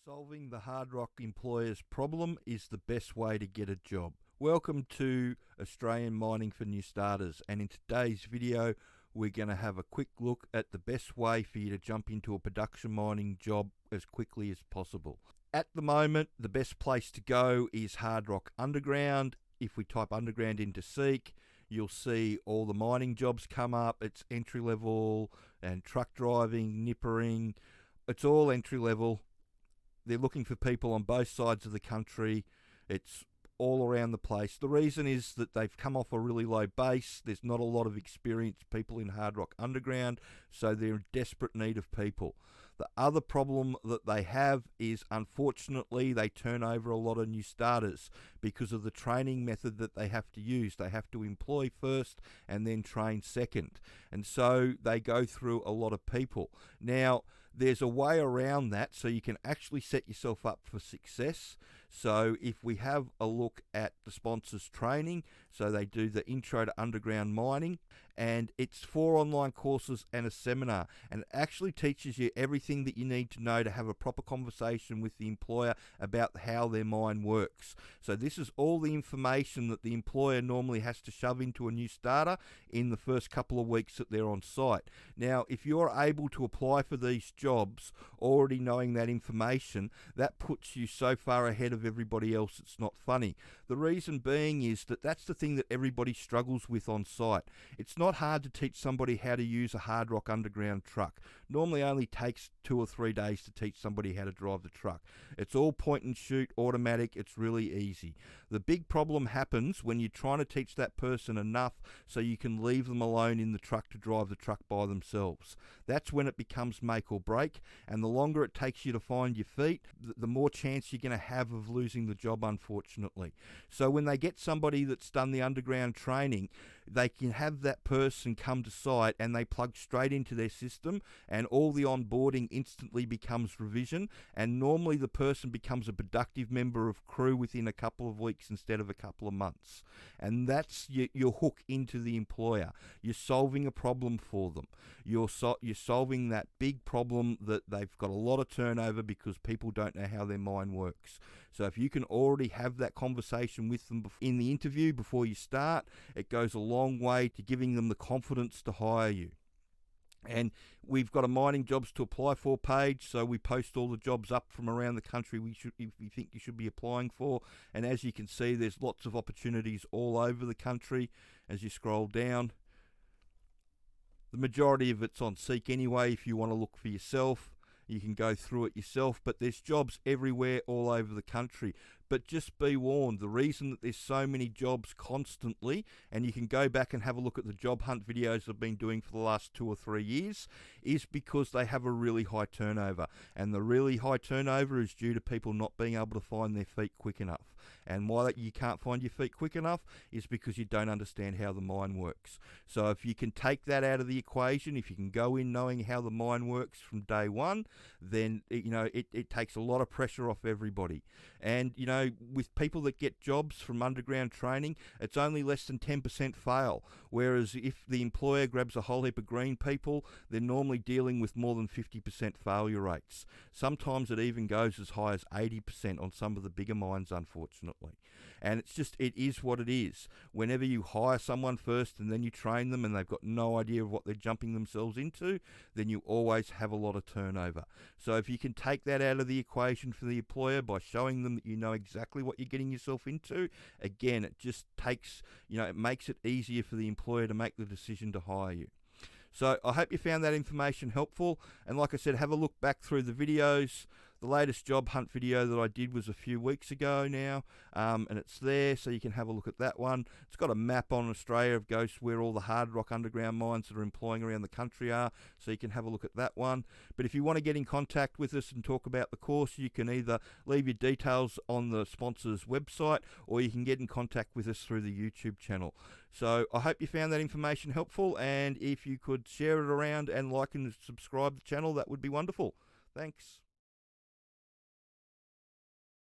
Solving the hard rock employer's problem is the best way to get a job. Welcome to Australian Mining for New Starters, and in today's video we're going to have a quick look at the best way for you to jump into a production mining job as quickly as possible. At the moment, the best place to go is Hardrock Underground. If we type underground into Seek, you'll see all the mining jobs come up. It's entry level and truck driving, nippering. It's all entry level. They're looking for people on both sides of the country. It's all around the place. The reason is that they've come off a really low base. There's not a lot of experienced people in Hardrock Underground, so they're in desperate need of people. The other problem that they have is, unfortunately, they turn over a lot of new starters because of the training method that they have to use. They have to employ first and then train second. And so they go through a lot of people. Now, there's a way around that so you can actually set yourself up for success. So if we have a look at the sponsors training, so they do the intro to underground mining, and it's 4 online courses and a seminar, and it actually teaches you everything that you need to know to have a proper conversation with the employer about how their mine works. So this is all the information that the employer normally has to shove into a new starter in the first couple of weeks that they're on site. Now, if you're able to apply for these jobs already knowing that information, that puts you so far ahead of everybody else it's not funny. The reason being is that that's the thing that everybody struggles with on site. It's not hard to teach somebody how to use a Hardrock Underground truck. Normally only takes 2 or 3 days to teach somebody how to drive the truck. It's all point and shoot, automatic. It's really easy. The big problem happens when you're trying to teach that person enough so you can leave them alone in the truck to drive the truck by themselves. That's when it becomes make or break, and the longer it takes you to find your feet, the more chance you're going to have of losing the job, unfortunately. So when they get somebody that's done the underground training, they can have that person come to site and they plug straight into their system, and all the onboarding instantly becomes revision, and normally the person becomes a productive member of crew within a couple of weeks instead of a couple of months. And that's your hook into the employer. You're solving a problem for them. You're solving that big problem that they've got a lot of turnover because people don't know how their mine works. So if you can already have that conversation with them in the interview before you start, it goes a long way to giving them the confidence to hire you. And we've got a mining jobs to apply for page, so we post all the jobs up from around the country we think you should be applying for. And as you can see, there's lots of opportunities all over the country as you scroll down. The majority of it's on Seek anyway. If you want to look for yourself, you can go through it yourself, but there's jobs everywhere all over the country. But just be warned, the reason that there's so many jobs constantly, and you can go back and have a look at the job hunt videos I've been doing for the last 2 or 3 years, is because they have a really high turnover. And the really high turnover is due to people not being able to find their feet quick enough. And why you can't find your feet quick enough is because you don't understand how the mine works. So if you can take that out of the equation, if you can go in knowing how the mine works from day one, then it takes a lot of pressure off everybody. And with people that get jobs from underground training, it's only less than 10% fail. Whereas if the employer grabs a whole heap of green people, they're normally dealing with more than 50% failure rates. Sometimes it even goes as high as 80% on some of the bigger mines, unfortunately. And it is what it is. Whenever you hire someone first and then you train them and they've got no idea of what they're jumping themselves into, then you always have a lot of turnover. So if you can take that out of the equation for the employer by showing them that you know exactly what you're getting yourself into, again, it just takes, it makes it easier for the employer to make the decision to hire you. So I hope you found that information helpful. And like I said, have a look back through the videos. The latest job hunt video that I did was a few weeks ago now, and it's there, so you can have a look at that one. It's got a map on Australia of goes where all the Hardrock Underground mines that are employing around the country are, so you can have a look at that one. But if you want to get in contact with us and talk about the course, you can either leave your details on the sponsor's website, or you can get in contact with us through the YouTube channel. So I hope you found that information helpful, and if you could share it around and like and subscribe to the channel, that would be wonderful. Thanks.